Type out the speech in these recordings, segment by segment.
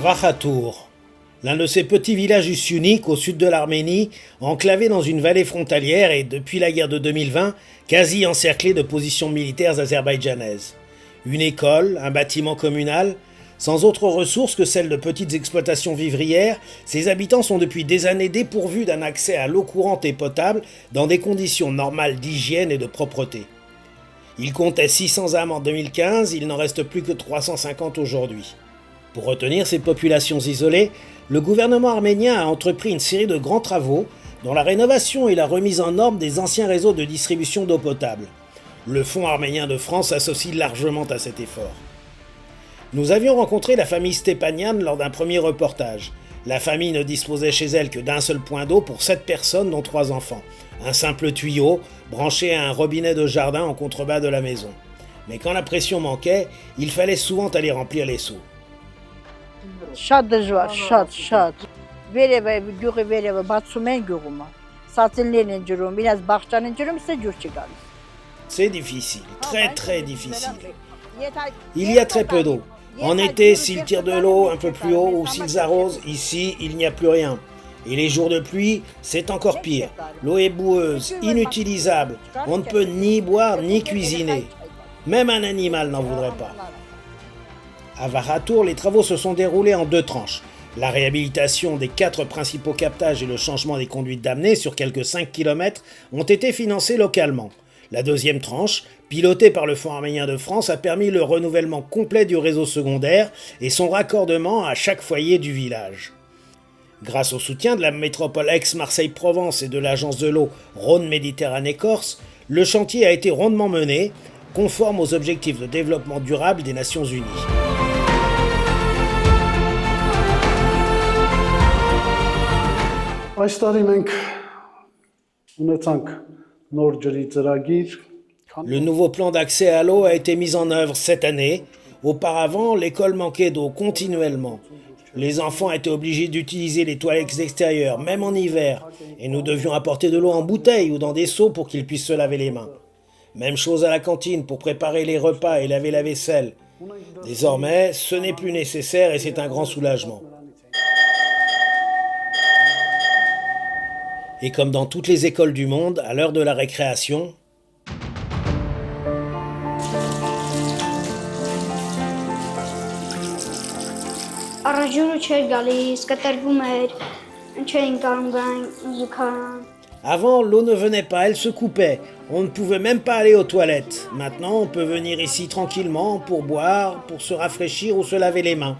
Vakhatur, l'un de ces petits villages uniques au sud de l'Arménie, enclavé dans une vallée frontalière et, depuis la guerre de 2020, quasi encerclé de positions militaires azerbaïdjanaises. Une école, un bâtiment communal, sans autre ressources que celles de petites exploitations vivrières, ses habitants sont depuis des années dépourvus d'un accès à l'eau courante et potable dans des conditions normales d'hygiène et de propreté. Il comptait 600 âmes en 2015, il n'en reste plus que 350 aujourd'hui. Pour retenir ces populations isolées, le gouvernement arménien a entrepris une série de grands travaux, dont la rénovation et la remise en norme des anciens réseaux de distribution d'eau potable. Le Fonds arménien de France s'associe largement à cet effort. Nous avions rencontré la famille Stepanian lors d'un premier reportage. La famille ne disposait chez elle que d'un seul point d'eau pour 7 personnes dont 3 enfants. Un simple tuyau, branché à un robinet de jardin en contrebas de la maison. Mais quand la pression manquait, il fallait souvent aller remplir les seaux. Շատ դժվար, շատ։ Վերևը գյուղի վերևը բացում են գյուղումը։ Սացելներն են ջրում, իրաց բաղճան են ջրում, սա ջուր չի գալիս։ C'est difficile, très difficile. Il y a très peu d'eau. En été, s'ils tirent de l'eau un peu plus haut ou s'ils arrosent, ici, il n'y a plus rien. Et les jours de pluie, c'est encore pire. L'eau est boueuse, inutilisable. On ne peut ni boire ni cuisiner. Même un animal n'en voudrait pas. À Vakhatur, les travaux se sont déroulés en 2 tranches. La réhabilitation des 4 principaux captages et le changement des conduites d'amener sur quelques 5 km ont été financés localement. La deuxième tranche, pilotée par le Fonds arménien de France, a permis le renouvellement complet du réseau secondaire et son raccordement à chaque foyer du village. Grâce au soutien de la métropole Aix-Marseille-Provence et de l'agence de l'eau Rhône-Méditerranée-Corse, le chantier a été rondement mené, conforme aux objectifs de développement durable des Nations Unies. Այս տարի մենք ունեցանք նոր ջրի ծրագիր. Le nouveau plan d'accès à l'eau a été mis en œuvre cette année. Auparavant, l'école manquait d'eau continuellement. Les enfants étaient obligés d'utiliser les toilettes extérieures, même en hiver, et nous devions apporter de l'eau en bouteille ou dans des seaux pour qu'ils puissent se laver les mains. Même chose à la cantine pour préparer les repas et laver la vaisselle. Désormais, ce n'est plus nécessaire et c'est un grand soulagement. Et comme dans toutes les écoles du monde, à l'heure de la récréation, avant, l'eau ne venait pas, elle se coupait. On ne pouvait même pas aller aux toilettes. Maintenant, on peut venir ici tranquillement pour boire, pour se rafraîchir ou se laver les mains.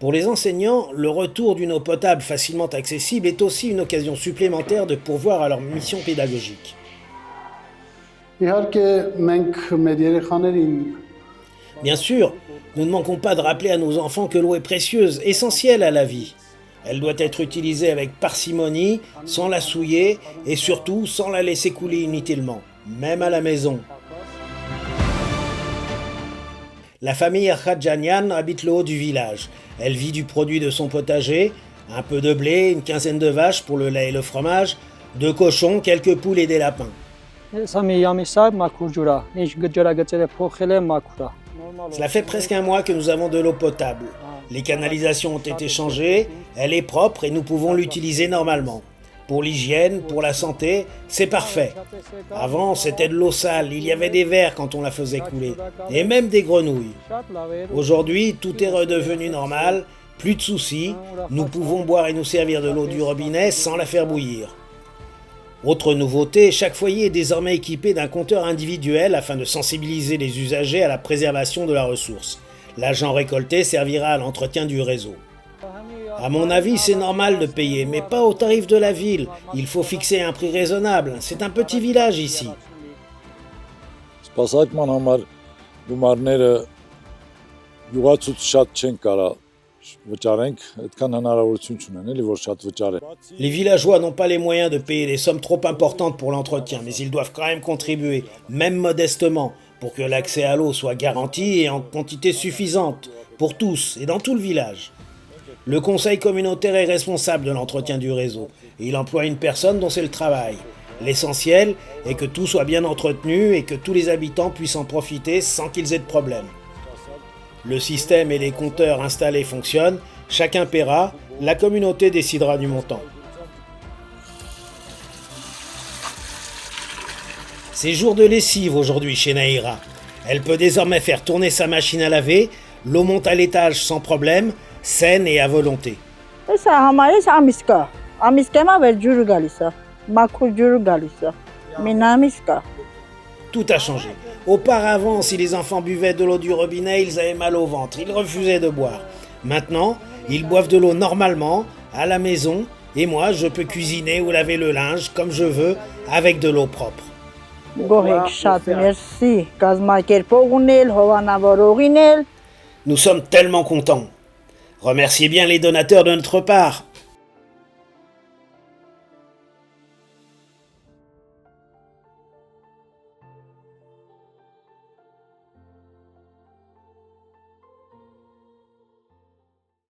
Pour les enseignants, le retour d'une eau potable facilement accessible est aussi une occasion supplémentaire de pourvoir à leur mission pédagogique. Իհարկե մենք մեր երեխաներին Bien sûr, nous ne manquons pas de rappeler à nos enfants que l'eau est précieuse, essentielle à la vie. Elle doit être utilisée avec parcimonie, sans la souiller et surtout sans la laisser couler inutilement, même à la maison. La famille Khadjanian habite le haut du village. Elle vit du produit de son potager, un peu de blé, une quinzaine de vaches pour le lait et le fromage, 2 cochons, quelques poules et des lapins. Cela fait presque un mois que nous avons de l'eau potable. Les canalisations ont été changées, elle est propre et nous pouvons l'utiliser normalement. Pour l'hygiène, pour la santé, c'est parfait. Avant, c'était de l'eau sale, il y avait des vers quand on la faisait couler, et même des grenouilles. Aujourd'hui, tout est redevenu normal, plus de soucis, nous pouvons boire et nous servir de l'eau du robinet sans la faire bouillir. Autre nouveauté, chaque foyer est désormais équipé d'un compteur individuel afin de sensibiliser les usagers à la préservation de la ressource. L'argent récolté servira à l'entretien du réseau. À mon avis, c'est normal de payer, mais pas au tarif de la ville. Il faut fixer un prix raisonnable. C'est un petit village ici. Սպասարկման համար գումարները յուղացուց շատ չեն կարա վճարենք, այդքան հնարավորություն չունեն, էլի որ շատ վճարեն։ Les villageois n'ont pas les moyens de payer des sommes trop importantes pour l'entretien, mais ils doivent quand même contribuer, même modestement, pour que l'accès à l'eau soit garanti et en quantité suffisante, pour tous et dans tout le village. Le conseil communautaire est responsable de l'entretien du réseau, et il emploie une personne dont c'est le travail. L'essentiel est que tout soit bien entretenu et que tous les habitants puissent en profiter sans qu'ils aient de problème. Le système et les compteurs installés fonctionnent, chacun paiera, la communauté décidera du montant. C'est jour de lessive aujourd'hui chez Naïra. Elle peut désormais faire tourner sa machine à laver, l'eau monte à l'étage sans problème, saine et à volonté. Tout a changé. Auparavant, si les enfants buvaient de l'eau du robinet, ils avaient mal au ventre, ils refusaient de boire. Maintenant, ils boivent de l'eau normalement, à la maison, et moi, je peux cuisiner ou laver le linge comme je veux, avec de l'eau propre. Nous sommes tellement contents. Remerciez bien les donateurs de notre part.